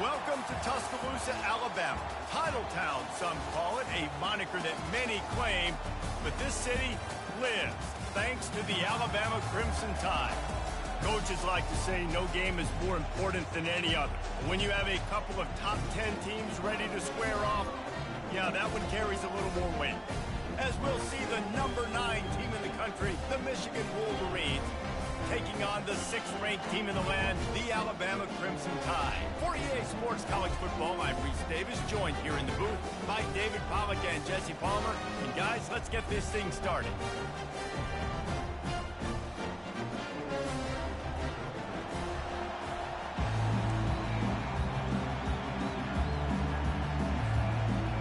Welcome to Tuscaloosa, Alabama. Title Town, some call it, a moniker that many claim, but this city lives thanks to the Alabama Crimson Tide. Coaches like to say no game is more important than any other. When you have a couple of top 10 teams ready to square off, yeah, that one carries a little more weight. As we'll see the number 9 team in the country, the Michigan Wolverines, taking on the 6th-ranked team in the land, the Alabama Crimson Tide. For EA Sports College Football, I'm Reese Davis, joined here in the booth by David Pollack and Jesse Palmer. And guys, let's get this thing started.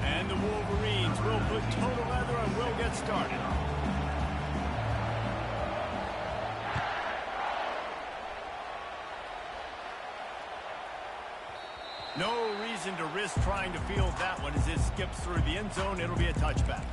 And the Wolverines will put total leather and we'll get started. No reason to risk trying to field that one as it skips through the end zone. It'll be a touchback.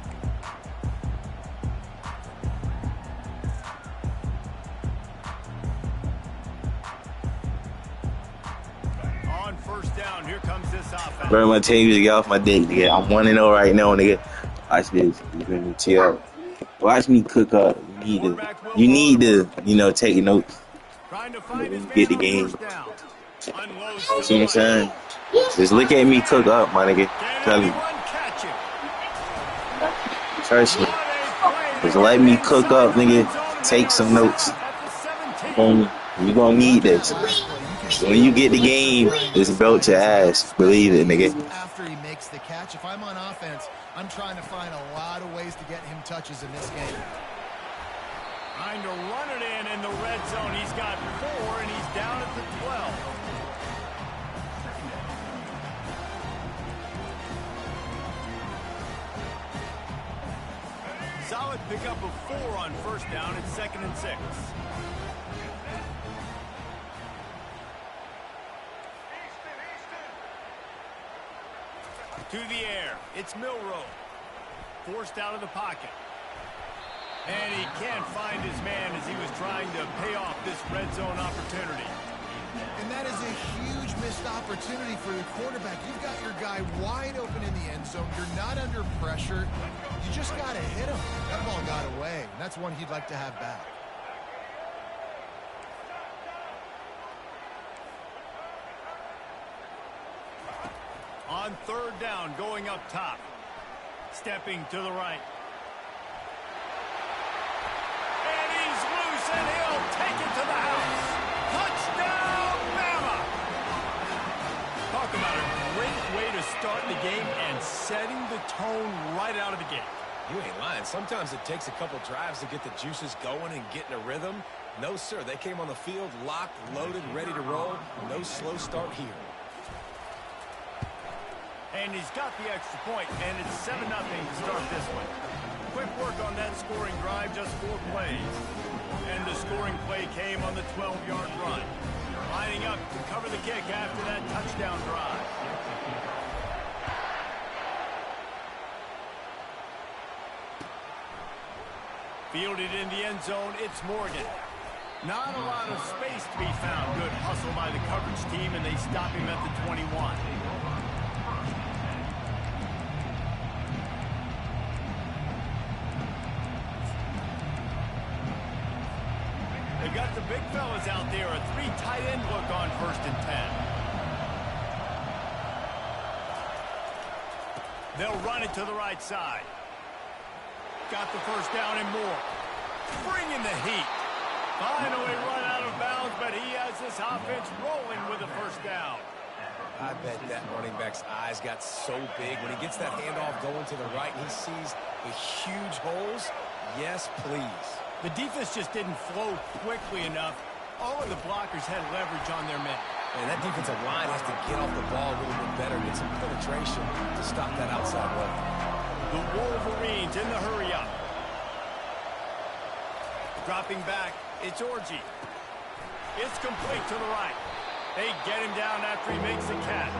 On first down, here comes this offense. Bro, my team to get off my dick, nigga. I'm 1-0 right now, nigga. Watch this. You feel me? Chill. Watch me cook up. You need to, take notes. Get the game. See what I'm saying? Just look at me cook up, my nigga. Tell me. Trust me. Just let me cook up, nigga. Take some notes. You gonna need this. When you get the game, it's belt your ass. Believe it, nigga. After he makes the catch, if I'm on offense, I'm trying to find a lot of ways to get him touches in this game. Trying to run it in the red zone. He's got 4, and he's down at the 12. Solid pickup of 4 on first down. It's 2nd and 6. To the air. It's Milroe. Forced out of the pocket. And he can't find his man as he was trying to pay off this red zone opportunity. And that is a huge missed opportunity for the quarterback. You've got your guy wide open in the end zone. You're not under pressure. You just got to hit him. That ball got away. And that's one he'd like to have back. On third down, going up top. Stepping to the right. And he's loose, and he'll take it to the house. Touchdown, Bama! Talk about a great way to start the game and setting the tone right out of the gate. You ain't lying. Sometimes it takes a couple drives to get the juices going and get in a rhythm. No, sir. They came on the field locked, loaded, ready to roll. No slow start here. And he's got the extra point, and it's 7-0 to start this one. Quick work on that scoring drive, just 4 plays. And the scoring play came on the 12-yard run. Lining up to cover the kick after that touchdown drive. Fielded in the end zone, it's Morgan. Not a lot of space to be found. Good hustle by the coverage team, and they stop him at the 21. They've got the big fellas out there. A 3 tight end look on 1st and 10. They'll run it to the right side. Got the first down and more. Bringing the heat. Finally run out of bounds, but he has this offense rolling with a first down. I bet that running back's eyes got so big when he gets that handoff going to the right and he sees the huge holes. Yes, please. The defense just didn't flow quickly enough. All of the blockers had leverage on their men. And that defensive line has to get off the ball a little bit better, get some penetration to stop that outside run. The Wolverines in the hurry up. Dropping back, it's Orji. It's complete to the right. They get him down after he makes the catch.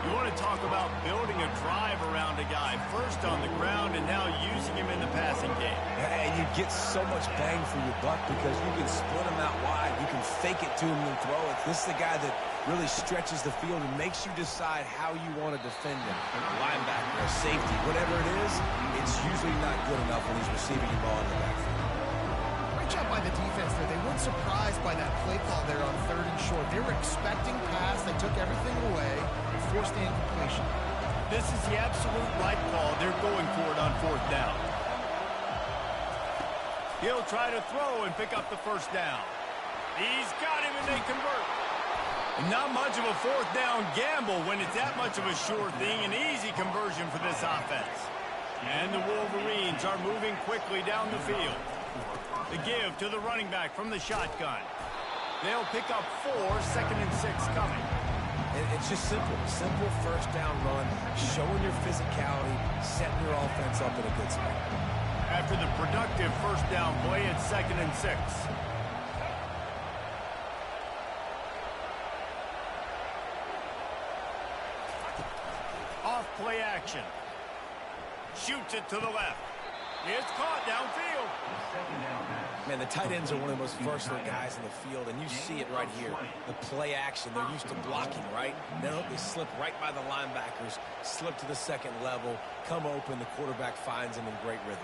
You want to talk about building a drive around a a guy first on the ground and now using him in the passing game. And you get so much bang for your buck because you can split him out wide. You can fake it to him and throw it. This is the guy that really stretches the field and makes you decide how you want to defend him. Linebacker or safety, whatever it is, it's usually not good enough when he's receiving the ball in the backfield. Great job by the defense there. They weren't surprised by that play call there on 3rd and short. They were expecting pass. They took everything away and forced the incompletion. This is the absolute right call. They're going for it on 4th down. He'll try to throw and pick up the 1st down. He's got him and they convert. Not much of a 4th down gamble when it's that much of a sure thing. An easy conversion for this offense. And the Wolverines are moving quickly down the field. The give to the running back from the shotgun. They'll pick up 4, 2nd and 6 coming. It's just simple. Simple 1st down run, showing your physicality, setting your offense up in a good spot. After the productive 1st down play, it's 2nd and 6. Off play action. Shoots it to the left. It's caught downfield. Man, the tight ends are one of the most versatile guys in the field, and you see it right here. The play action, they're used to blocking, right? They slip right by the linebackers, slip to the 2nd level, come open, the quarterback finds them in great rhythm.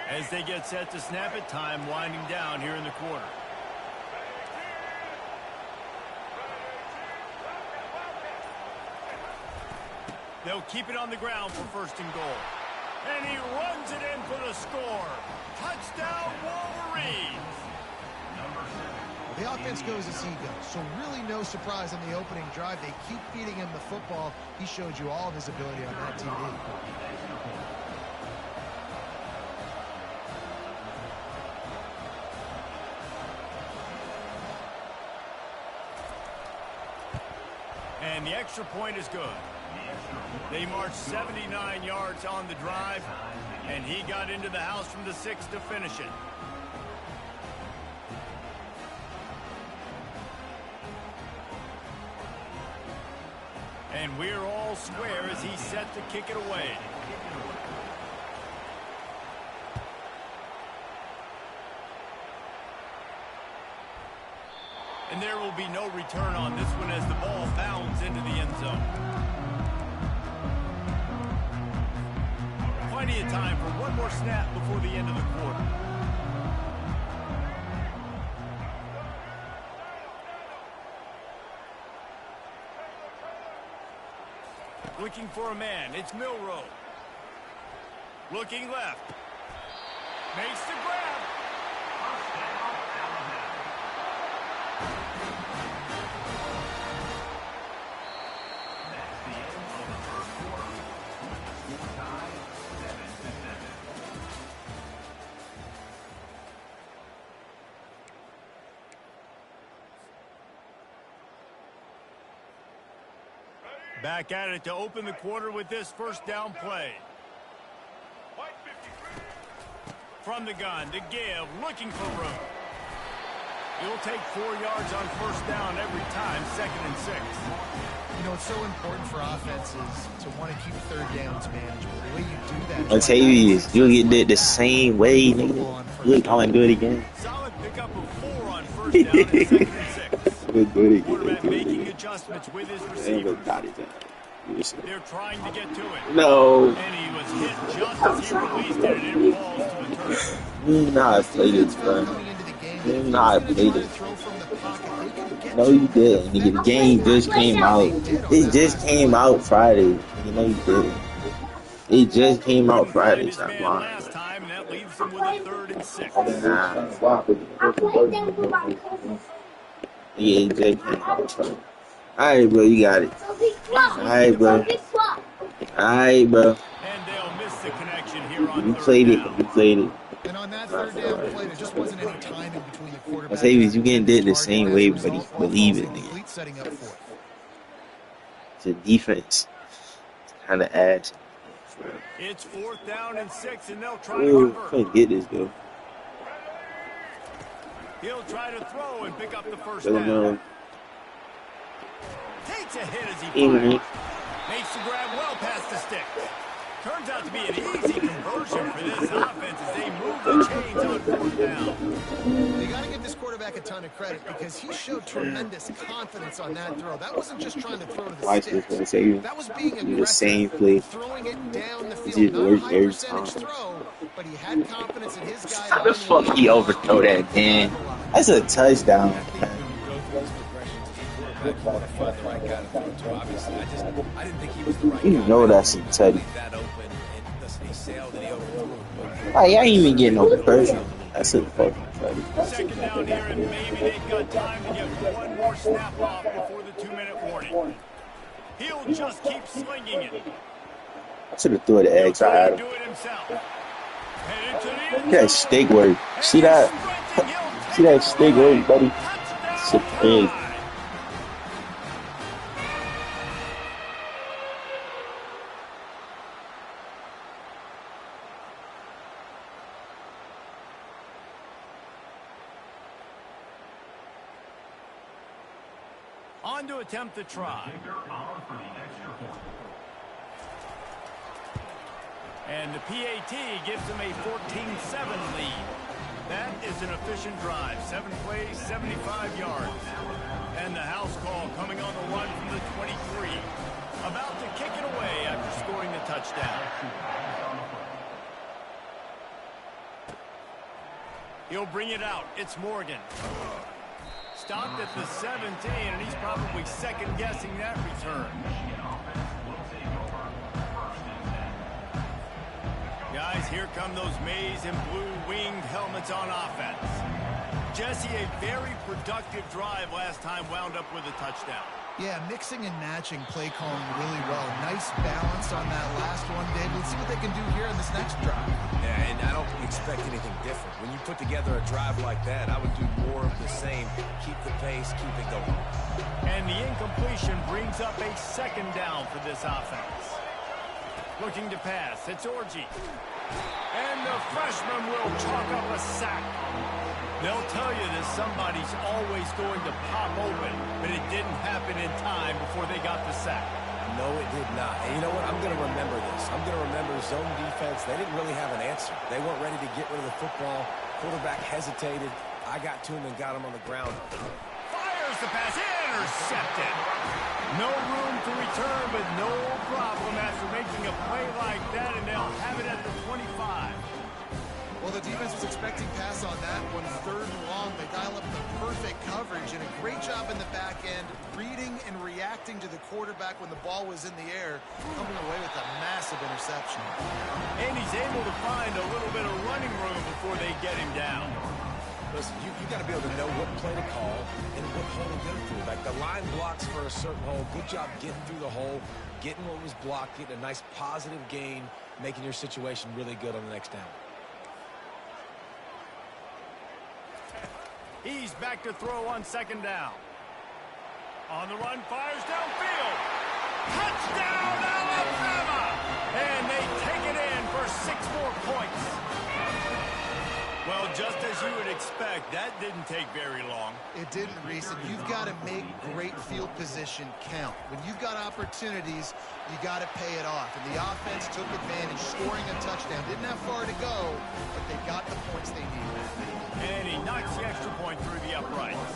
As they get set to snap it, time winding down here in the quarter. They'll keep it on the ground for 1st and goal. And he runs it in for the score. Touchdown, Wolverines! The offense goes as he goes, so really no surprise on the opening drive. They keep feeding him the football. He showed you all of his ability on that TV. And the extra point is good. They marched 79 yards on the drive, and he got into the house from the 6 to finish it. And we're all square as he's set to kick it away. And there will be no return on this one as the ball bounds into the end zone. Plenty of time for one more snap before the end of the quarter. Looking for a man. It's Milroe. Looking left. Makes the grab. Back at it to open the quarter with this 1st down play. From the gun to give, looking for room. He'll take 4 yards on 1st down every time, 2nd and 6. You know, it's so important for offenses to want to keep 3rd downs manageable. The way you do that... Latavius, you'll get that the same way, nigga. Look, I'm gonna do it again. Solid pickup of 4 on 1st down and 2nd and 6. Quarterback making adjustments with his receiver. They're trying to get to it. No. And he was hit just as he released it, and it falls to the turf. You know how I played this, bro. You know how I played this. No, you didn't. Nigga, the game just came out. It just came out Friday. You know you didn't. It just came out Friday. Stop lying. Last time, and that leaves them with a 3rd and 6. Yeah, it just came out Friday. Alright, bro, you got it. Alright, bro. Alright, bro. And they'll miss the connection here on You played it. You played it. And on that 3rd down play, there just wasn't any timing between the quarterback. Latavius, you getting did the same way, but he believe it, nigga. Setting up for it. The defense kind of adds. It's 4th down and 6, and they'll try Ooh, to convert. couldn't get this, though. He'll try to throw and pick up the 1st Let him down. know. Gets a hit as he fires. Makes the grab well past the stick. Turns out to be an easy conversion for this offense as they move the chains on 4th down. You got to give this quarterback a ton of credit because he showed tremendous confidence on that throw. That wasn't just trying to throw to the sticks. That was being aggressive, throwing it down the field. Not a high percentage throw, but he had confidence in his guy. How the fuck he overthrow that, man? That's a touchdown. You know that's a touchdown. I ain't even getting no pressure. That's a fucking touchdown. Second down here, and maybe they've got time to get one more snap off before the 2-minute warning. He'll just keep slinging it. I should have threw the eggs out at him. Look at that stick work. See that? See that stick work, buddy? It's a pig. On to attempt the try. And the PAT gives them a 14-7 lead. That is an efficient drive. 7 plays, 75 yards. And the house call coming on the run from the 23. About to kick it away after scoring the touchdown. He'll bring it out. It's Morgan. Stopped at the 17, and he's probably second-guessing that return. Guys, here come those maize and blue winged helmets on offense. Jesse, a very productive drive last time wound up with a touchdown. Yeah, mixing and matching play calling really well. Nice balance on that last one, Dave. Let's see what they can do here in this next drive. Yeah, and I don't expect anything different. When you put together a drive like that, I would do more of the same. Keep the pace, keep it going. And the incompletion brings up a second down for this offense. Looking to pass, it's Orji. And the freshman will chalk up a sack. They'll tell you that somebody's always going to pop open, but it didn't happen in time before they got the sack. No, it did not. And you know what? I'm going to remember this. I'm going to remember zone defense. They didn't really have an answer. They weren't ready to get rid of the football. Quarterback hesitated. I got to him and got him on the ground. Fires the pass. Intercepted. No room to return, but no problem after making a play like that, and they'll have it at the 25. Well, the defense was expecting pass on that one. 3rd and long. They dial up the perfect coverage and a great job in the back end, reading and reacting to the quarterback when the ball was in the air, coming away with a massive interception. And he's able to find a little bit of running room before they get him down. Listen, you got to be able to know what play to call and what hole to go through. Like the line blocks for a certain hole. Good job getting through the hole, getting what was blocked, getting a nice positive gain, making your situation really good on the next down. He's back to throw on 2nd down. On the run, fires downfield. Touchdown, Alabama! And they take it in for 6 more points. Well, just as you would expect, that didn't take very long. It didn't, Reese, and you've got to make great field position count. When you've got opportunities, you got to pay it off. And the offense took advantage, scoring a touchdown. Didn't have far to go, but they got the points they needed. And he knocks the extra point through the uprights.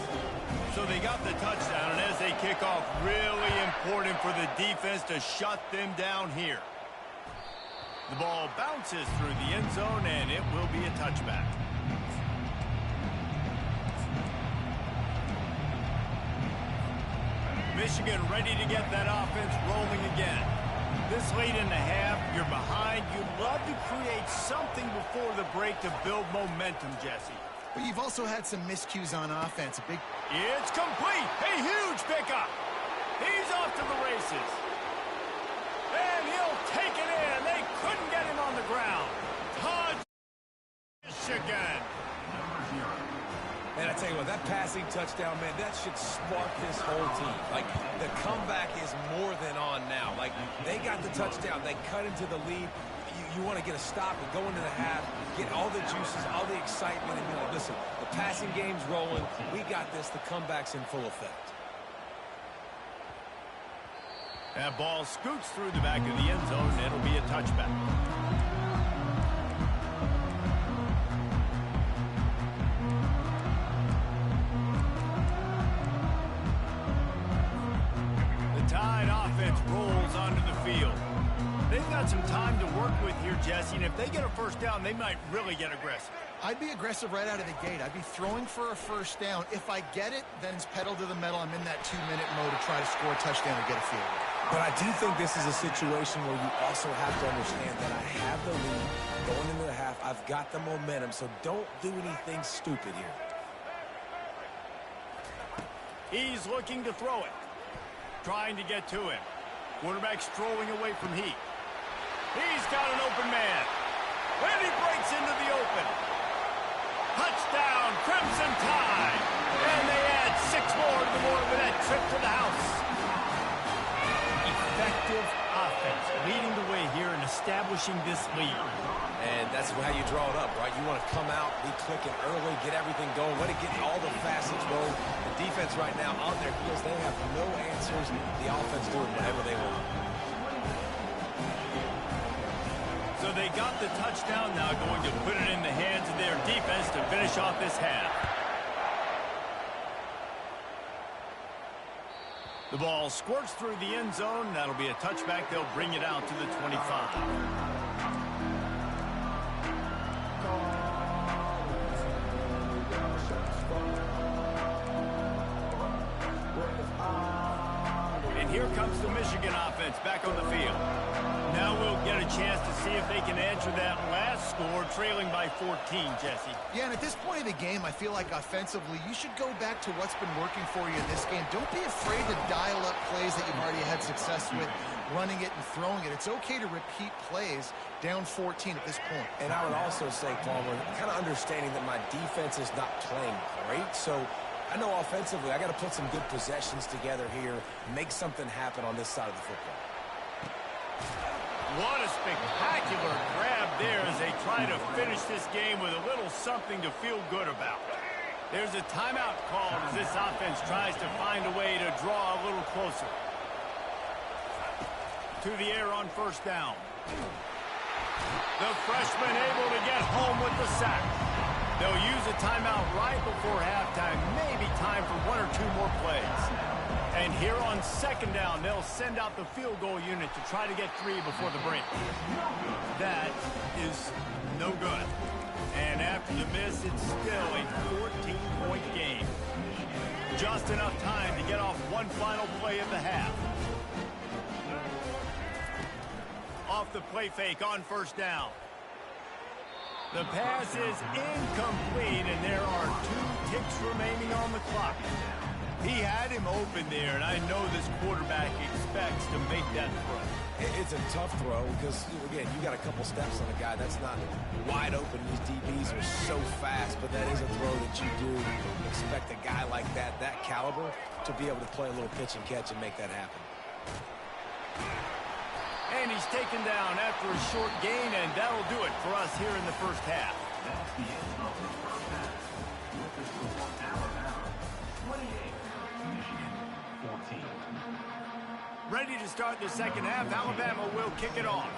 So they got the touchdown, and as they kick off, really important for the defense to shut them down here. The ball bounces through the end zone, and it will be a touchback. Michigan ready to get that offense rolling again. This late in the half, you're behind. You'd love to create something before the break to build momentum, Jesse. But you've also had some miscues on offense. It's complete. A huge pickup. He's off to the races. And he'll take it in. They couldn't get him on the ground. Todd Michigan. And I tell you what, that passing touchdown, man, that should spark this whole team. Like, the comeback is more than on now. Like, they got the touchdown. They cut into the lead. You want to get a stop and go into the half, get all the juices, all the excitement, and be like, listen, the passing game's rolling. We got this. The comeback's in full effect. That ball scoots through the back of the end zone, and it'll be a touchback. The Tide offense rolls onto the field. They've got some time to work with here, Jesse, and if they get a first down, they might really get aggressive. I'd be aggressive right out of the gate. I'd be throwing for a first down. If I get it, then it's pedal to the metal. I'm in that 2-minute mode to try to score a touchdown or get a field goal. But I do think this is a situation where you also have to understand that I have the lead going into the half. I've got the momentum, so don't do anything stupid here. He's looking to throw it. Trying to get to him. Quarterback strolling away from Heat. He's got an open man. And he breaks into the open. Touchdown, Crimson Tide. And they add 6 more to the board with that trip to the house. Effective offense leading the way here and establishing this lead. And that's how you draw it up, right? You want to come out, be clicking early, get everything going, let it get all the facets rolling. The defense right now on their heels, they have no answers. The offense doing whatever they want. So they got the touchdown, now going to put it in the hands of their defense to finish off this half. The ball squirts through the end zone. That'll be a touchback. They'll bring it out to the 25. Here comes the Michigan offense back on the field. Now we'll get a chance to see if they can answer that last score, trailing by 14, Jesse. Yeah, and at this point of the game, I feel like offensively, you should go back to what's been working for you in this game. Don't be afraid to dial up plays that you've already had success with, running it and throwing it. It's okay to repeat plays down 14 at this point. And I would also say, Palmer, kind of understanding that my defense is not playing great, so I know offensively I got to put some good possessions together here, make something happen on this side of the football. What a spectacular grab there as they try to finish this game with a little something to feel good about. There's a timeout called as this offense tries to find a way to draw a little closer. To the air on first down. The freshman able to get home with the sack. They'll use a timeout right before halftime. Maybe time for 1 or 2 more plays. And here on second down, they'll send out the field goal unit to try to get 3 before the break. That is no good. And after the miss, it's still a 14-point game. Just enough time to get off one final play of the half. Off the play fake on first down. The pass is incomplete, and there are 2 ticks remaining on the clock. He had him open there, and I know this quarterback expects to make that throw. It's a tough throw because, again, you got a couple steps on a guy that's not wide open. These DBs are so fast, but that is a throw that you do expect a guy like that caliber, to be able to play a little pitch and catch and make that happen. And he's taken down after a short gain, and that'll do it for us here in the first half. Ready to start the second half. Alabama will kick it off.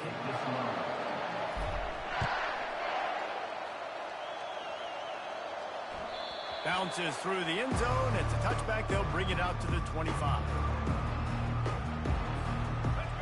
Bounces through the end zone. It's a touchback. They'll bring it out to the 25.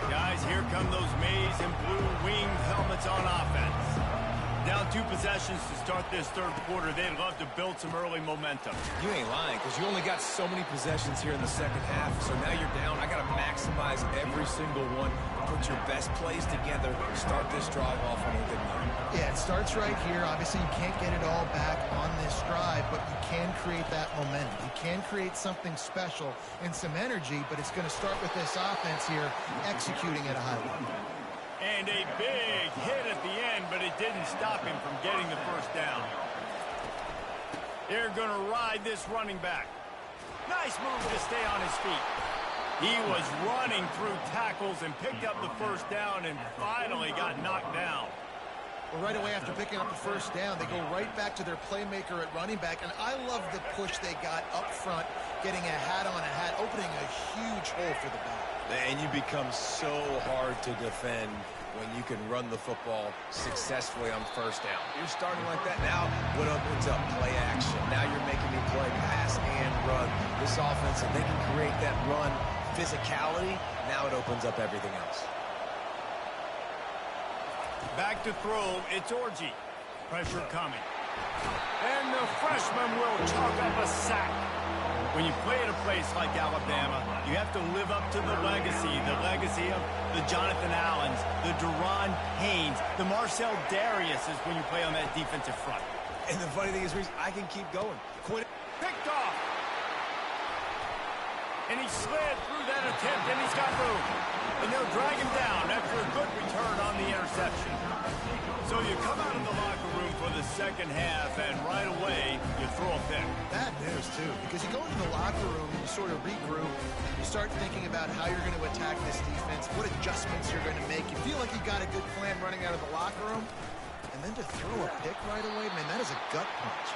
Guys, here come those maize and blue winged helmets on offense. Down 2 possessions to start this third quarter. They'd love to build some early momentum. You ain't lying, because you only got so many possessions here in the second half, so now you're down. I got to maximize every single one. Put your best plays together. Start this drive off on a good note. Yeah, it starts right here. Obviously, you can't get it all back on this drive, but you can create that momentum. You can create something special and some energy, but it's going to start with this offense here executing at a high level. And a big hit at the end, but it didn't stop him from getting the first down. They're going to ride this running back. Nice move to stay on his feet. He was running through tackles and picked up the first down and finally got knocked down. Well, right away after picking up the first down, they go right back to their playmaker at running back. And I love the push they got up front, getting a hat on a hat, opening a huge hole for the back. And you become so hard to defend when you can run the football successfully on first down. You're starting like that now. What opens up? Play action. Now you're making me play pass and run. This offense, if they can create that run physicality, now it opens up everything else. Back to throw, it's Orji. Pressure coming. And the freshman will chalk up a sack. When you play at a place like Alabama, you have to live up to the legacy of the Jonathan Allens, the Deron Haynes, the Marcel Dariuses when you play on that defensive front. And the funny thing is, Reese, I can keep going. Quit. Picked off. And he slid through that attempt, and he's got room. And they'll drag him down after a good return on the interception. So you come out of the locker room for the second half, and right away, you throw a pick. Bad news, too, because you go into the locker room and you sort of regroup. You start thinking about how you're going to attack this defense, what adjustments you're going to make. You feel like you got a good plan running out of the locker room. And then to throw a pick right away, man, that is a gut punch.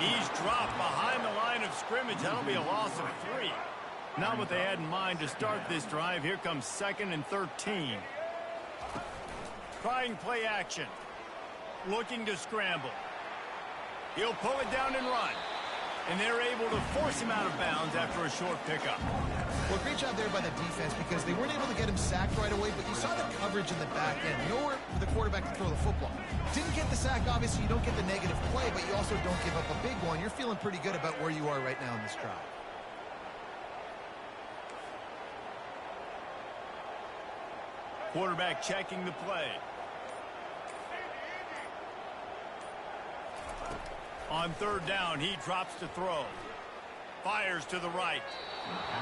He's dropped behind the line of scrimmage. That'll be a loss of 3. Not what they had in mind to start this drive. Here comes 2nd and 13. Trying play action. Looking to scramble. He'll pull it down and run. And they're able to force him out of bounds after a short pickup. Well, great job there by the defense because they weren't able to get him sacked right away, but you saw the coverage in the back end. Nowhere for the quarterback to throw the football. Didn't get the sack, obviously. You don't get the negative play, but you also don't give up a big one. You're feeling pretty good about where you are right now in this drive. Quarterback checking the play. On 3rd down, he drops to throw. Fires to the right.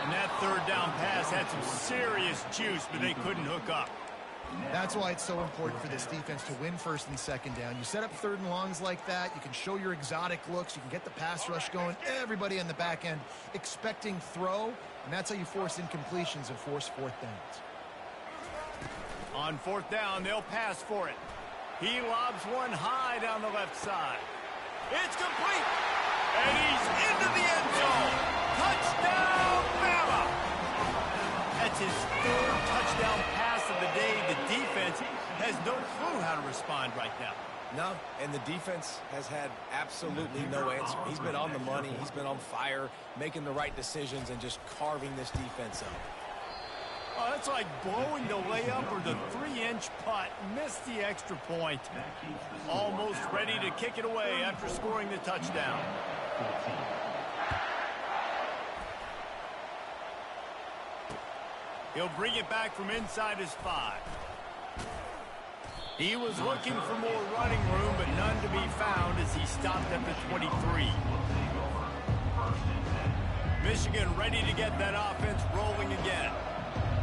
And that 3rd down pass had some serious juice, but they couldn't hook up. That's why it's so important for this defense to win 1st and 2nd down. You set up 3rd and longs like that. You can show your exotic looks. You can get the pass rush going. Everybody on the back end expecting throw. And that's how you force incompletions and force 4th downs. On 4th down, they'll pass for it. He lobs one high down the left side. It's complete. And he's into the end zone. Touchdown, Bama. That's his 3rd touchdown pass of the day. The defense has no clue how to respond right now. No, and the defense has had absolutely no answer. He's been on the money. He's been on fire, making the right decisions and just carving this defense up. Oh, that's like blowing the layup or the 3-inch putt. Missed the extra point. Almost ready to kick it away after scoring the touchdown. He'll bring it back from inside his 5. He was looking for more running room, but none to be found as he stopped at the 23. Michigan ready to get that offense rolling again.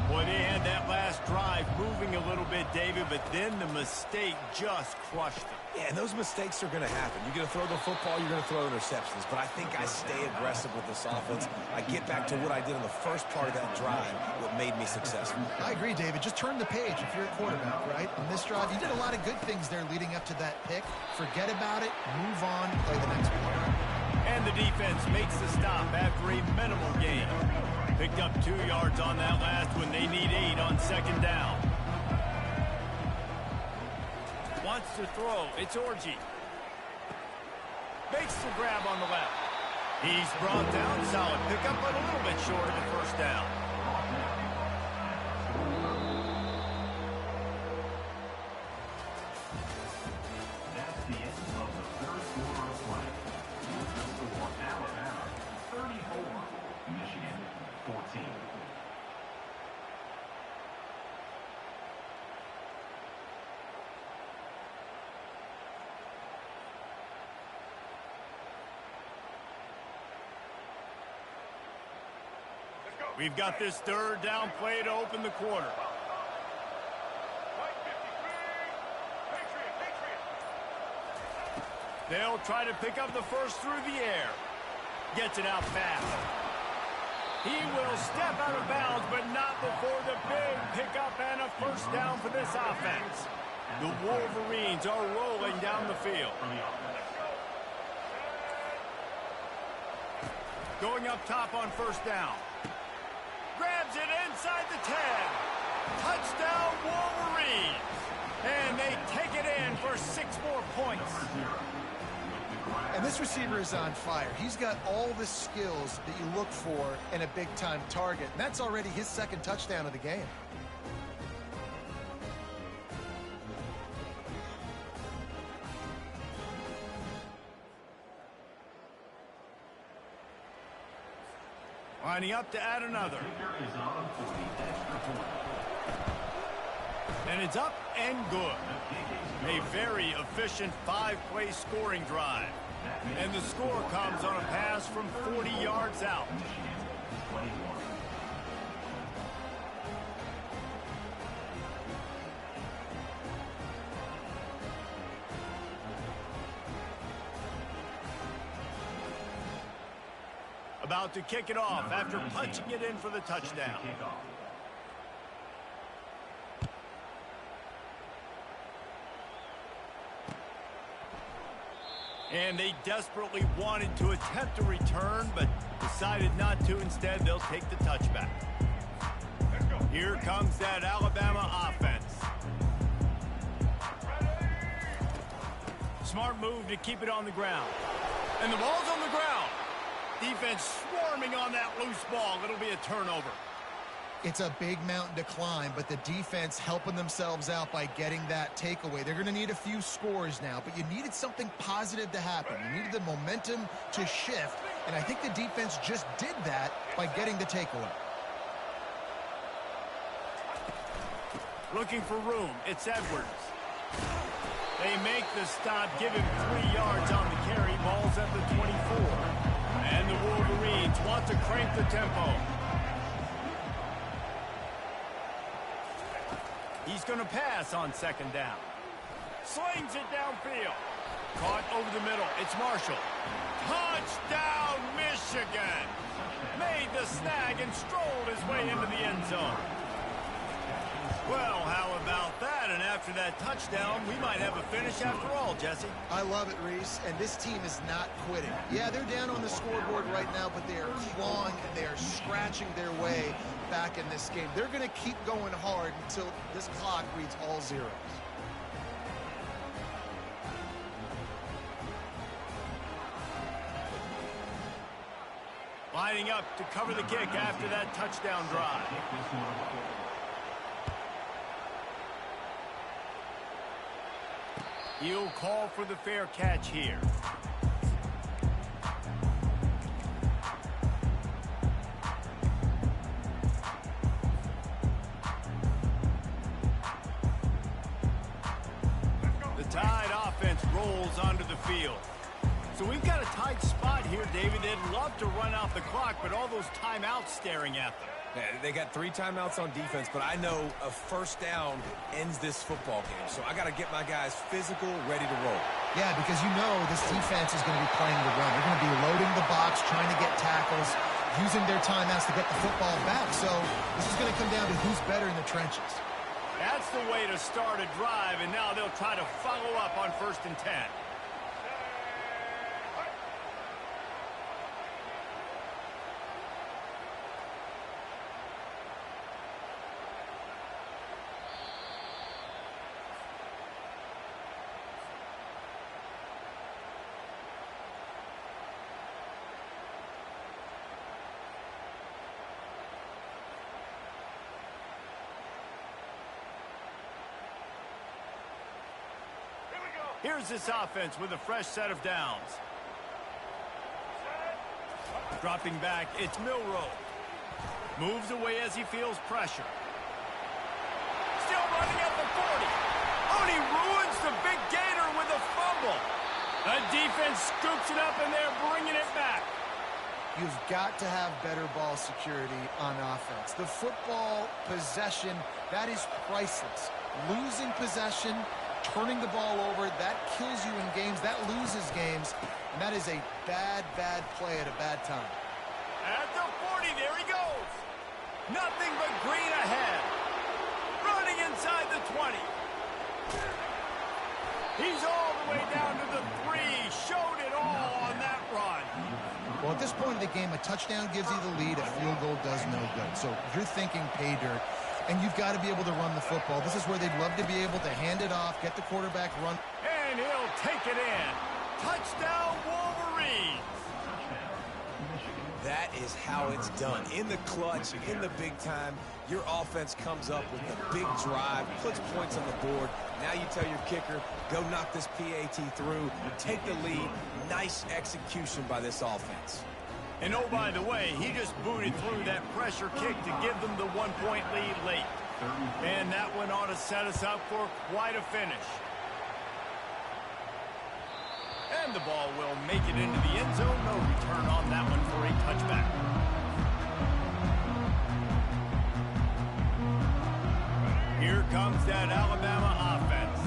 Boy, they had that last drive moving a little bit, David, but then the mistake just crushed them. Yeah, and those mistakes are going to happen. You're going to throw the football, you're going to throw interceptions. But I think I stay aggressive with this offense. I get back to what I did in the first part of that drive, what made me successful. I agree, David. Just turn the page if you're a quarterback, right? On this drive, you did a lot of good things there leading up to that pick. Forget about it, move on, play the next one. And the defense makes the stop after a minimal gain. Picked up 2 yards on that last one. They need 8 on 2nd down. Wants to throw. It's Orji. Makes the grab on the left. He's brought down. Solid pickup, but a little bit short of the 1st down. That's the end of the 3rd quarter of play. For Alabama, 34. Michigan, 14. We've got this 3rd down play to open the quarter. They'll try to pick up the first through the air. Gets it out fast. He will step out of bounds, but not before the big pickup and a 1st down for this offense. The Wolverines are rolling down the field. Going up top on first down. Grabs it inside the 10. Touchdown, Wolverines. And they take it in for 6 more points. And this receiver is on fire. He's got all the skills that you look for in a big-time target. And that's already his 2nd touchdown of the game. Lining up to add another. And it's up and good. A very efficient 5-play scoring drive. And the score comes on a pass from 40 yards out. About to kick it off after punching it in for the touchdown. And they desperately wanted to attempt a return, but decided not to. Instead, they'll take the touchback. Here comes that Alabama offense. Smart move to keep it on the ground. And the ball's on the ground. Defense swarming on that loose ball. It'll be a turnover. It's a big mountain to climb, but the defense helping themselves out by getting that takeaway. They're going to need a few scores now, but you needed something positive to happen. You needed the momentum to shift, and I think the defense just did that by getting the takeaway. Looking for room. It's Edwards. They make the stop, give him 3 yards on the carry. Ball's at the 24. And the Wolverines want to crank the tempo. He's going to pass on 2nd down. Slings it downfield. Caught over the middle. It's Marshall. Touchdown, Michigan. Made the snag and strolled his way into the end zone. Well, how about that? And after that touchdown, we might have a finish after all, Jesse. I love it, Reese, and this team is not quitting. Yeah, they're down on the scoreboard right now, but they are clawing and they are scratching their way back in this game. They're going to keep going hard until this clock reads all zeros. Lining up to cover the kick after that touchdown drive. He'll call for the fair catch here. The Tide offense rolls onto the field. So we've got a tight spot here, David. They'd love to run out the clock, but all those timeouts staring at them. Yeah, they got 3 timeouts on defense, but I know a first down ends this football game. So I got to get my guys physical, ready to roll. Yeah, because you know this defense is going to be playing the run. They're going to be loading the box, trying to get tackles, using their timeouts to get the football back. So this is going to come down to who's better in the trenches. That's the way to start a drive, and now they'll try to follow up on 1st and 10. Here's this offense with a fresh set of downs. Dropping back, it's Milroe. Moves away as he feels pressure. Still running at the 40. Oh, and he ruins the big gator with a fumble. The defense scoops it up, and they're bringing it back. You've got to have better ball security on offense. The football possession, that is priceless. Losing possession, turning the ball over, that kills you in games, that loses games, and that is a bad, bad play at a bad time. At the 40, there he goes. Nothing but green ahead. Running inside the 20. He's all the way down to the 3. Showed it all on that run. Well, at this point of the game, a touchdown gives you the lead. A field goal does no good. So you're thinking pay dirt, and you've got to be able to run the football. This is where they'd love to be able to hand it off, get the quarterback run. And he'll take it in. Touchdown, Wolverines. That is how it's done. In the clutch, in the big time, your offense comes up with a big drive, puts points on the board. Now you tell your kicker, go knock this PAT through, take the lead. Nice execution by this offense. And oh, by the way, he just booted through that pressure kick to give them the 1-point lead late. And that one ought to set us up for quite a finish. And the ball will make it into the end zone. No return on that one for a touchback. Here comes that Alabama offense.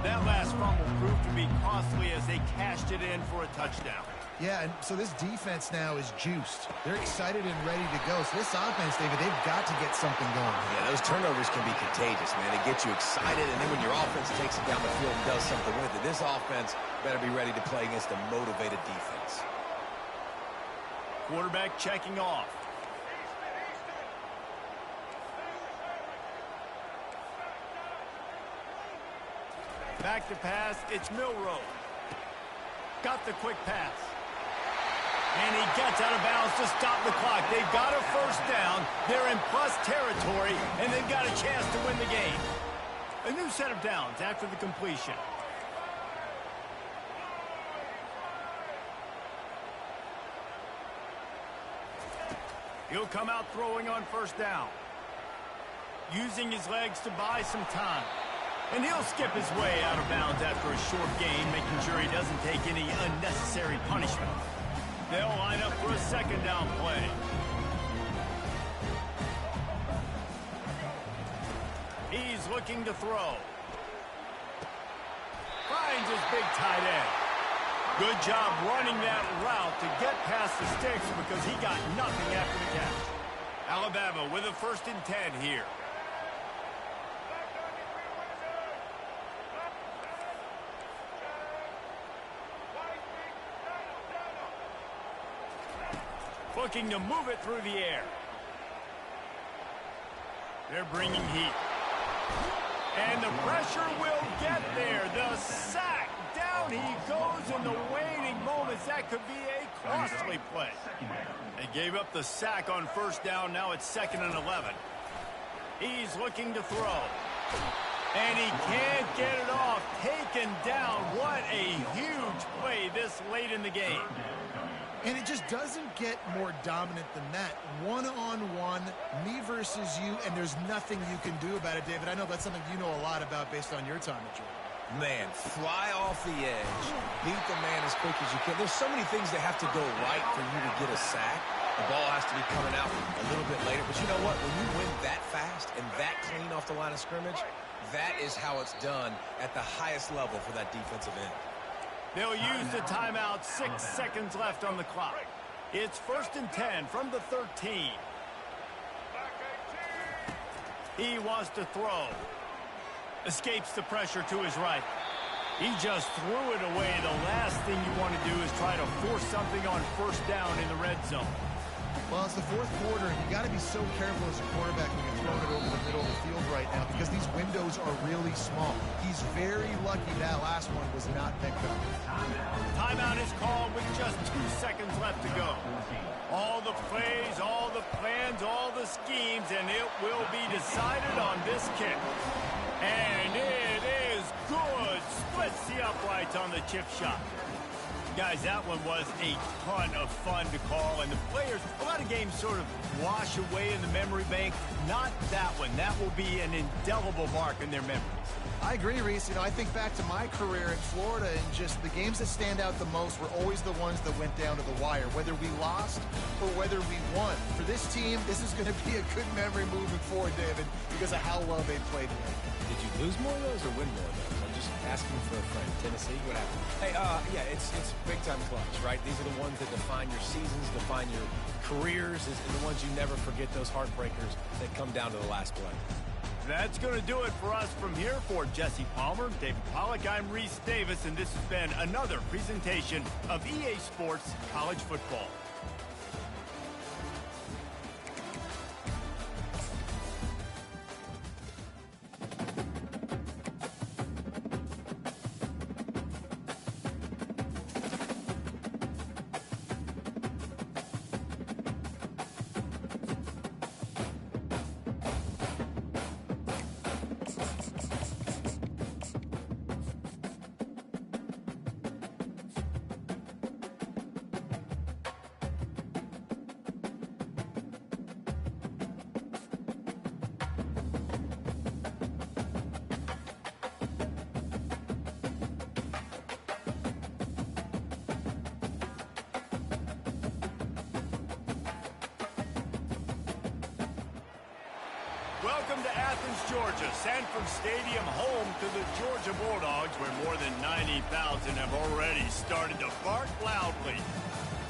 That last fumble proved to be costly as they cashed it in for a touchdown. Yeah, and so this defense now is juiced. They're excited and ready to go. So this offense, David, they've got to get something going. Yeah, those turnovers can be contagious, man. They get you excited, and then when your offense takes it down the field and does something with it, this offense better be ready to play against a motivated defense. Quarterback checking off. Back to pass, it's Milroe. Got the quick pass. And he gets out of bounds to stop the clock. They've got a first down. They're in plus territory, and they've got a chance to win the game. A new set of downs after the completion. He'll come out throwing on first down. Using his legs to buy some time. And he'll skip his way out of bounds after a short gain, making sure he doesn't take any unnecessary punishment. They'll line up for a second down play. He's looking to throw. Finds his big tight end. Good job running that route to get past the sticks because he got nothing after the catch. Alabama with a 1st and 10 here. Looking to move it through the air. They're bringing heat. And the pressure will get there. The sack. Down he goes in the waning moments. That could be a costly play. They gave up the sack on first down. Now it's 2nd and 11. He's looking to throw. And he can't get it off. Taken down. What a huge play this late in the game. And it just doesn't get more dominant than that. One-on-one, me versus you, and there's nothing you can do about it, David. I know that's something you know a lot about based on your time at Georgia. Man, fly off the edge, beat the man as quick as you can. There's so many things that have to go right for you to get a sack. The ball has to be coming out a little bit later. But you know what? When you win that fast and that clean off the line of scrimmage, that is how it's done at the highest level for that defensive end. They'll use the timeout. 6 seconds left on the clock. It's 1st and 10 from the 13. He wants to throw. Escapes the pressure to his right. He just threw it away. The last thing you want to do is try to force something on first down in the red zone. Well, it's the 4th quarter, and you got to be so careful as a quarterback when you're throwing it over the middle of the field right now because these windows are really small. He's very lucky that last one was not picked up. Timeout is called with just 2 seconds left to go. All the plays, all the plans, all the schemes, and it will be decided on this kick. And it is good. Splits the uprights on the chip shot. Guys, that one was a ton of fun to call, and the players, a lot of games sort of wash away in the memory bank. Not that one. That will be an indelible mark in their memories. I agree, Reese. You know, I think back to my career in Florida, and just the games that stand out the most were always the ones that went down to the wire, whether we lost or whether we won. For this team, this is going to be a good memory moving forward, David, because of how well they played today. Did you lose more of those or win more of those? I'm just asking for a friend. Tennessee, what happened? Hey, yeah, it's big-time clutch, right? These are the ones that define your seasons, define your careers, and the ones you never forget, those heartbreakers that come down to the last play. That's going to do it for us from here. For Jesse Palmer, David Pollack, I'm Reese Davis, and this has been another presentation of EA Sports College Football. Welcome to Athens, Georgia, Sanford Stadium, home to the Georgia Bulldogs, where more than 90,000 have already started to bark loudly.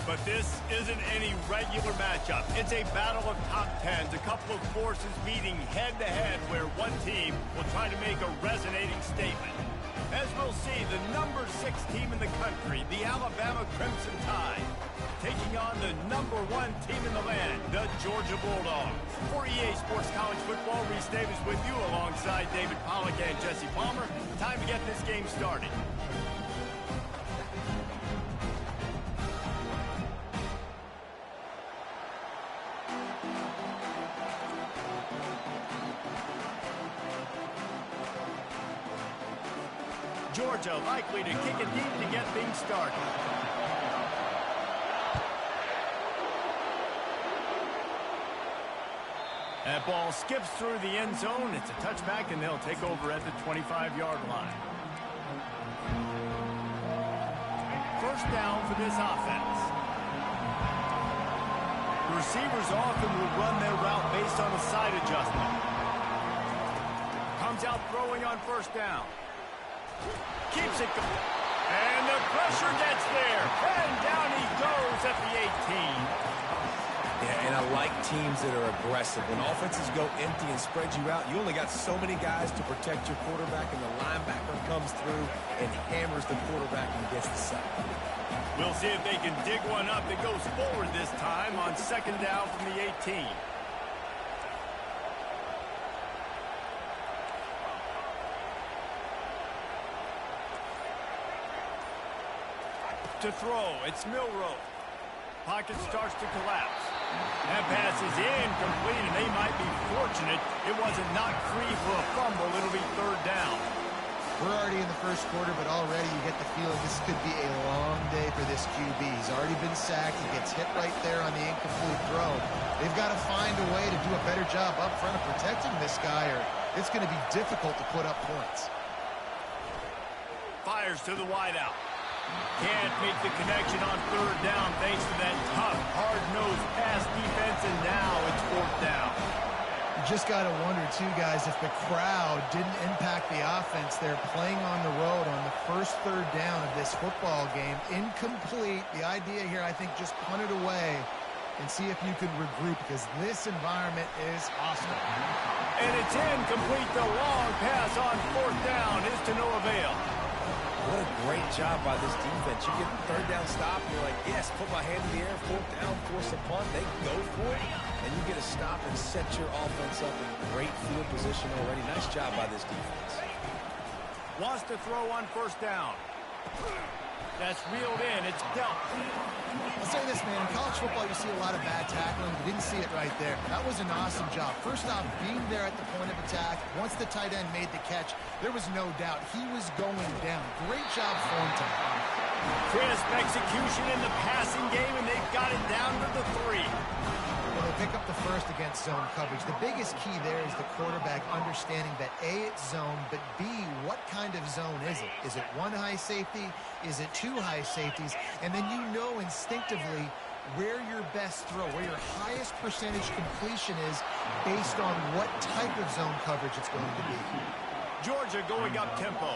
But this isn't any regular matchup. It's a battle of top tens, a couple of forces meeting head-to-head, where one team will try to make a resonating statement. As we'll see, the number 6 team in the country, the Alabama Crimson Tide, taking on the number 1 team in the land, the Georgia Bulldogs. For EA Sports College Football, Reese Davis with you alongside David Pollack and Jesse Palmer. Time to get this game started. Georgia likely to kick it deep to get things started. That ball skips through the end zone. It's a touchback, and they'll take over at the 25-yard line. First down for this offense. The receivers often will run their route based on a side adjustment. Comes out throwing on first down. Keeps it going. And the pressure gets there. And down he goes at the 18. Yeah, and I like teams that are aggressive. When offenses go empty and spread you out, you only got so many guys to protect your quarterback, and the linebacker comes through and hammers the quarterback and gets the sack. We'll see if they can dig one up that goes forward this time on second down from the 18. To throw, it's Milroe. Pocket starts to collapse. That pass is incomplete, and they might be fortunate it wasn't knocked free for a fumble. It'll be third down. We're already in the first quarter, but already you get the feeling this could be a long day for this QB. He's already been sacked. He gets hit right there on the incomplete throw. They've got to find a way to do a better job up front of protecting this guy, or it's going to be difficult to put up points. Fires to the wideout. Can't make the connection on third down thanks to that tough, hard-nosed pass defense, and now it's fourth down. You just got to wonder, too, guys, if the crowd didn't impact the offense. They're playing on the road on the first third down of this football game. Incomplete. The idea here, I think, just punt it away and see if you can regroup, because this environment is hostile. And it's incomplete. The long pass on fourth down is to no avail. What a great job by this defense. You get the third down stop, and you're like, yes, put my hand in the air, fourth down, force a punt. They go for it, and you get a stop and set your offense up in great field position already. Nice job by this defense. Wants to throw on first down. That's reeled in. It's dealt. I'll say this, man. In college football, you see a lot of bad tackling. You didn't see it right there. That was an awesome job. First off, being there at the point of attack. Once the tight end made the catch, there was no doubt he was going down. Great job form time. Crisp execution in the passing game, and they've got it down to the 3. Well, they pick up the first against zone coverage. The biggest key there is the quarterback understanding that A, it's zone, but B, what kind of zone is it? Is it one high safety? Is it two high safeties? And then you know instinctively where your best throw, where your highest percentage completion is based on what type of zone coverage it's going to be. Georgia going up tempo.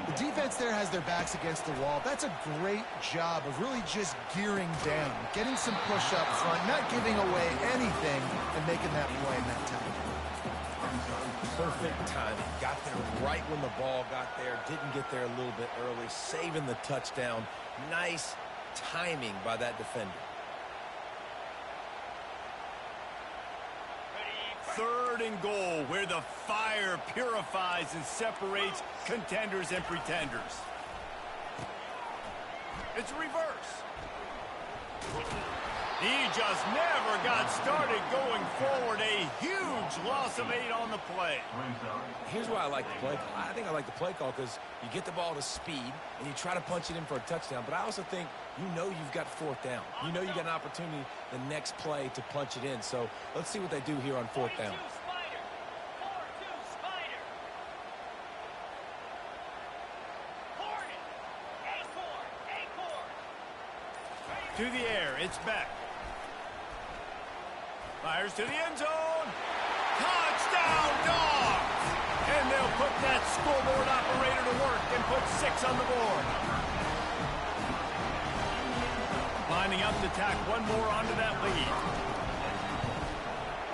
The defense there has their backs against the wall. That's a great job of really just gearing down, getting some push up front, not giving away anything, and making that play in that time. Perfect timing. Got there right when the ball got there. Didn't get there a little bit early. Saving the touchdown. Nice timing by that defender. Third and goal, where the fire purifies and separates contenders and pretenders. It's a reverse. He just never got started going forward. A huge loss of 8 on the play. Here's why I like the play call. I think I like the play call because you get the ball to speed and you try to punch it in for a touchdown. But I also think you've got 4th down. You got an opportunity the next play to punch it in. So let's see what they do here on 4th down. To the air, it's back. Fires to the end zone. Touchdown, Dogs! And they'll put that scoreboard operator to work and put 6 on the board. Lining up to tack one more onto that lead.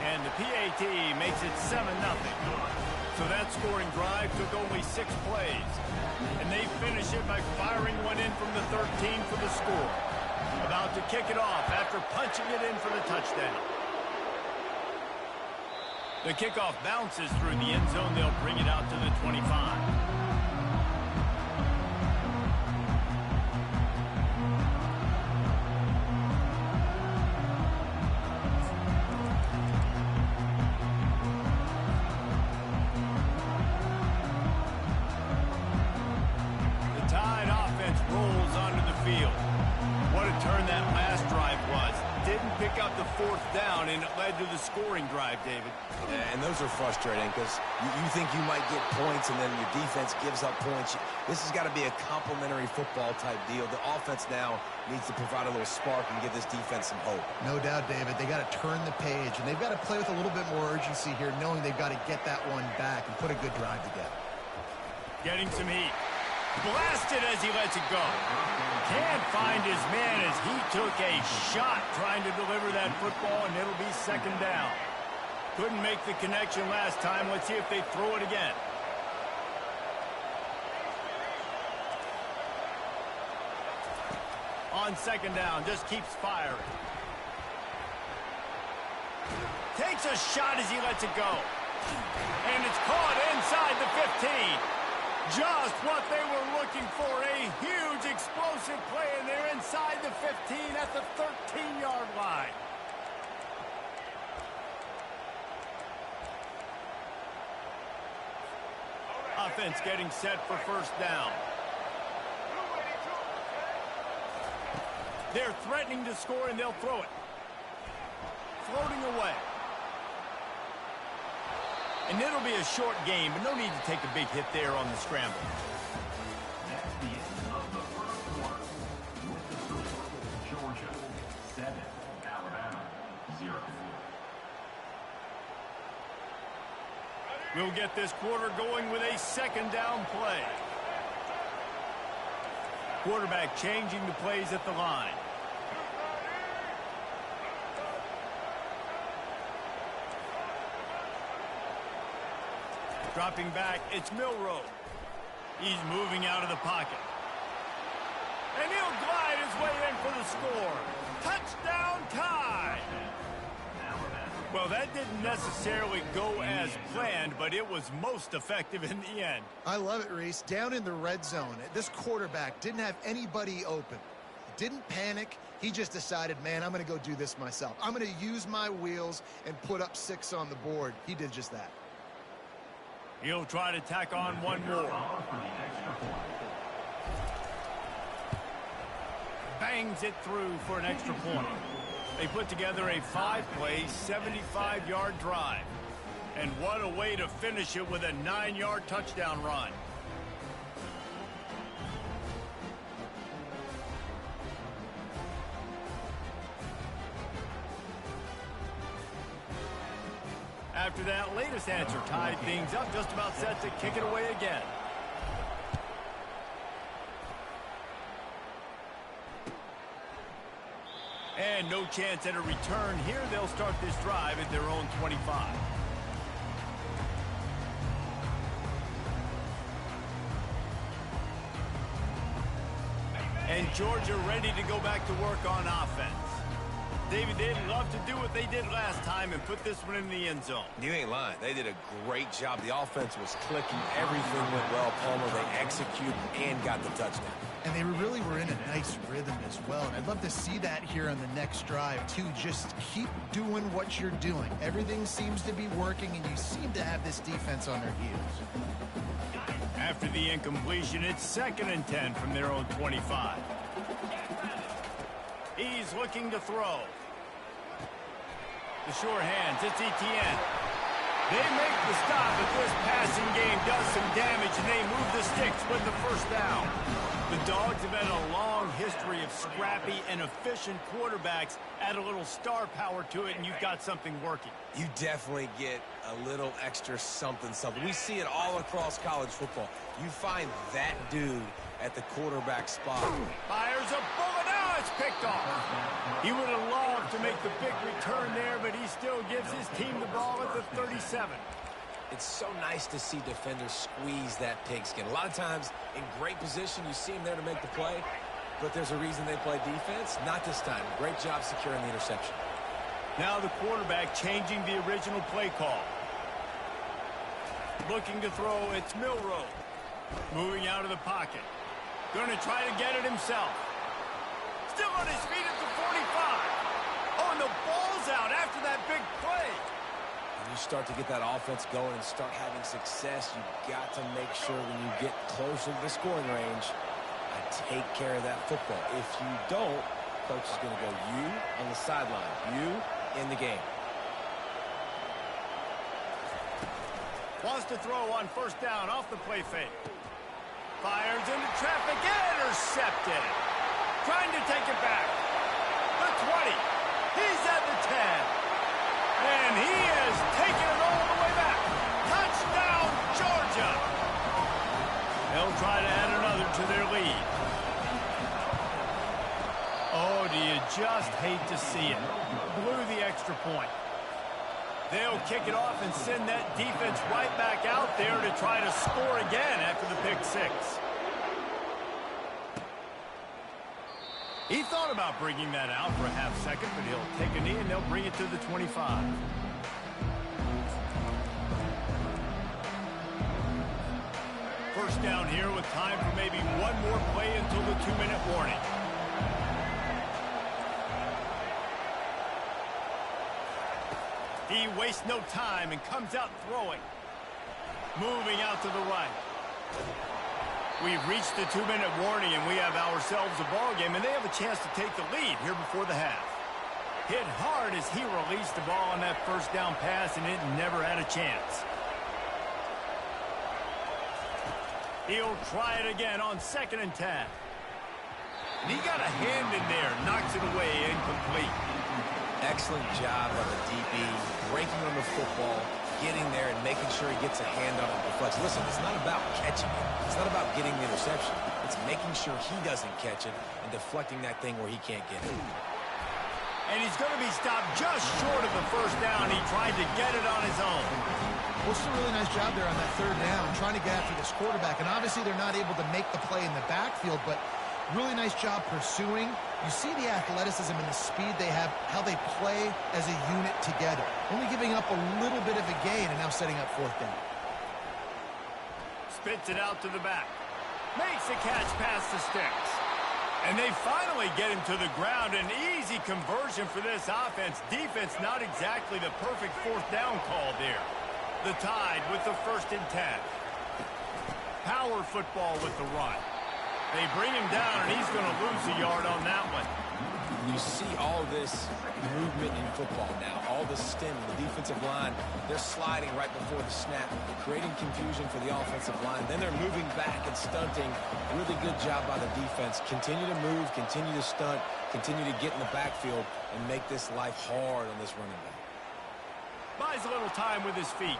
And the PAT makes it 7-0. So that scoring drive took only 6 plays. And they finish it by firing one in from the 13 for the score. About to kick it off after punching it in for the touchdown. The kickoff bounces through the end zone. They'll bring it out to the 25. And it led to the scoring drive, David. And those are frustrating because you think you might get points and then your defense gives up points. This has got to be a complementary football type deal. The offense now needs to provide a little spark and give this defense some hope. No doubt, David. They got to turn the page, and they've got to play with a little bit more urgency here, knowing they've got to get that one back and put a good drive together. Getting some heat. Blasted as he lets it go. Can't find his man as he took a shot trying to deliver that football, and it'll be 2nd down. Couldn't make the connection last time. Let's see if they throw it again. On 2nd down, just keeps firing. Takes a shot as he lets it go. And it's caught inside the 15. Just what they were looking for, a huge explosive play, and they're inside the 15 at the 13-yard line. Offense getting set for 1st down. They're threatening to score, and they'll throw it. Floating away. And it'll be a short game, but no need to take a big hit there on the scramble. That's the end of the first quarter. With the score, Georgia 7, Alabama 0. We'll get this quarter going with a 2nd down play. Quarterback changing the plays at the line. Dropping back, it's Milroe. He's moving out of the pocket. And he'll glide his way in for the score. Touchdown tie! Well, that didn't necessarily go as planned, but it was most effective in the end. I love it, Reese. Down in the red zone, this quarterback didn't have anybody open. Didn't panic. He just decided, man, I'm going to go do this myself. I'm going to use my wheels and put up 6 on the board. He did just that. He'll try to tack on one more. Bangs it through for an extra point. They put together a 5-play, 75-yard drive. And what a way to finish it with a 9-yard touchdown run. After that latest answer tied things up, just about set to kick it away again. And no chance at a return here. They'll start this drive at their own 25. And Georgia ready to go back to work on offense. David, they'd love to do what they did last time and put this one in the end zone. You ain't lying. They did a great job. The offense was clicking. Everything went well. Palmer, they executed and got the touchdown. And they really were in a nice rhythm as well. And I'd love to see that here on the next drive, too. Just keep doing what you're doing. Everything seems to be working, and you seem to have this defense on their heels. After the incompletion, it's 2nd and 10 from their own 25. He's looking to throw. The sure hands, it's Etienne. They make the stop, but this passing game does some damage, and they move the sticks with the first down. The Dogs have had a long history of scrappy and efficient quarterbacks. Add a little star power to it, and you've got something working. You definitely get a little extra something. We see it all across college football. You find that dude at the quarterback spot. Fires a bullet. Now it's picked off. He would have loved to make the big return there, but he still gives his team the ball at the 37. It's so nice to see defenders squeeze that pigskin. A lot of times in great position, you see them there to make the play, but there's a reason they play defense. Not this time. Great job securing the interception. Now the quarterback changing the original play call. Looking to throw, it's Milroe. Moving out of the pocket. Going to try to get it himself. Still on his feet at the 45. Oh, and the ball's out after that big play. When you start to get that offense going and start having success, you've got to make sure when you get closer to the scoring range, I take care of that football. If you don't, coach is going to go, you on the sideline, you in the game. Wants to throw on first down off the play fake. Fires into traffic, intercepted. Trying to take it back. The 20. He's at the 10. And he has taken it all the way back. Touchdown, Georgia. They'll try to add another to their lead. Oh, do you just hate to see it? Blew the extra point. They'll kick it off and send that defense right back out there to try to score again after the pick six. He thought about bringing that out for a half second, but he'll take a knee and they'll bring it to the 25. First down here with time for maybe one more play until the 2-minute warning. He wastes no time and comes out throwing. Moving out to the right. We've reached the 2-minute warning, and we have ourselves a ball game, and they have a chance to take the lead here before the half. Hit hard as he released the ball on that first down pass, and it never had a chance. He'll try it again on 2nd and 10. And he got a hand in there, knocks it away, incomplete. Excellent job by the DB, breaking on the football, getting there and making sure he gets a hand on it and deflects. Listen, it's not about catching it. It's not about getting the interception. It's making sure he doesn't catch it and deflecting that thing where he can't get it. And he's going to be stopped just short of the first down. He tried to get it on his own. Well, it's a really nice job there on that 3rd down, trying to get after this quarterback. And obviously they're not able to make the play in the backfield, but really nice job pursuing. You see the athleticism and the speed they have, how they play as a unit together. Only giving up a little bit of a gain and now setting up 4th down. Spits it out to the back. Makes the catch past the sticks. And they finally get him to the ground. An easy conversion for this offense. Defense not exactly the perfect 4th down call there. The Tide with the 1st and 10. Power football with the run. They bring him down, and he's going to lose a yard on that one. You see all this movement in football now, all the stem, the defensive line, they're sliding right before the snap, creating confusion for the offensive line. Then they're moving back and stunting. Really good job by the defense. Continue to move, continue to stunt, continue to get in the backfield, and make this life hard on this running back. Buys a little time with his feet.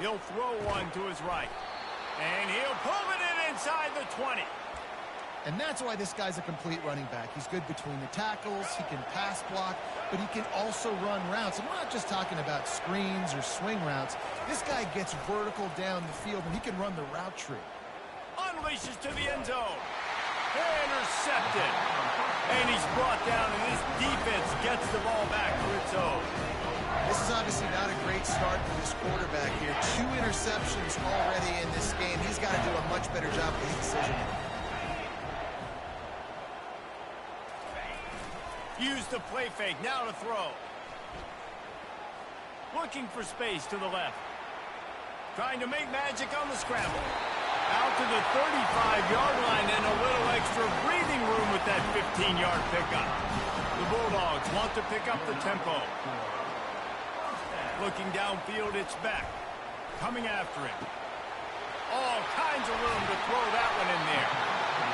He'll throw one to his right. And he'll pull it in inside the 20. And that's why this guy's a complete running back. He's good between the tackles, he can pass block, but he can also run routes. And we're not just talking about screens or swing routes. This guy gets vertical down the field, and he can run the route tree. Unleashes to the end zone. Intercepted. And he's brought down, and this defense gets the ball back to its own. This is obviously not a great start for this quarterback here. 2 interceptions already in this game. He's got to do a much better job with his decision. Use the play fake. Now to throw. Looking for space to the left. Trying to make magic on the scramble. Out to the 35-yard line and a little extra breathing room with that 15-yard pickup. The Bulldogs want to pick up the tempo. Looking downfield, it's Beck. Coming after him. All kinds of room to throw that one in there.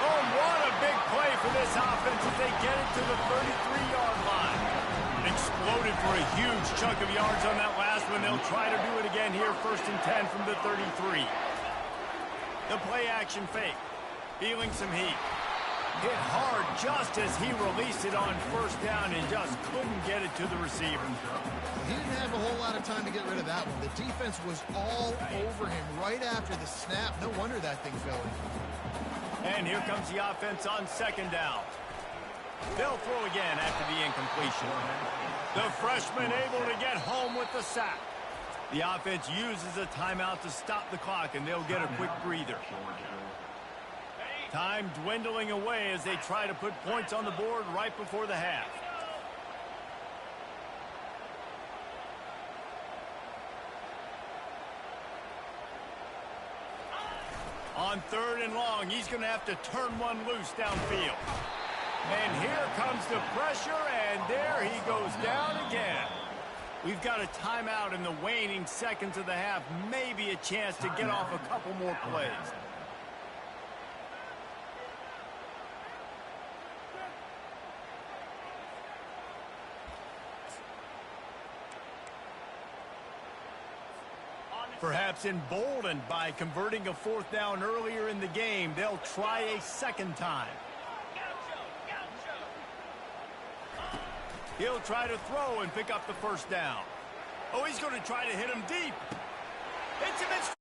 Oh, what a big play for this offense as they get it to the 33-yard line. Exploded for a huge chunk of yards on that last one. They'll try to do it again here, 1st and 10 from the 33. The play action fake. Feeling some heat. Hit hard just as he released it on 1st down and just couldn't get it to the receiver. He didn't have a whole lot of time to get rid of that one. The defense was all over him right after the snap. No wonder that thing fell in. And here comes the offense on 2nd down. They'll throw again after the incompletion. The freshman able to get home with the sack. The offense uses a timeout to stop the clock, and they'll get a quick breather. Time dwindling away as they try to put points on the board right before the half. On 3rd and long, he's going to have to turn one loose downfield. And here comes the pressure, and there he goes down again. We've got a timeout in the waning seconds of the half. Maybe a chance to get off a couple more plays. Perhaps emboldened by converting a 4th down earlier in the game, they'll try a 2nd time. He'll try to throw and pick up the 1st down. Oh, he's going to try to hit him deep. Hits him in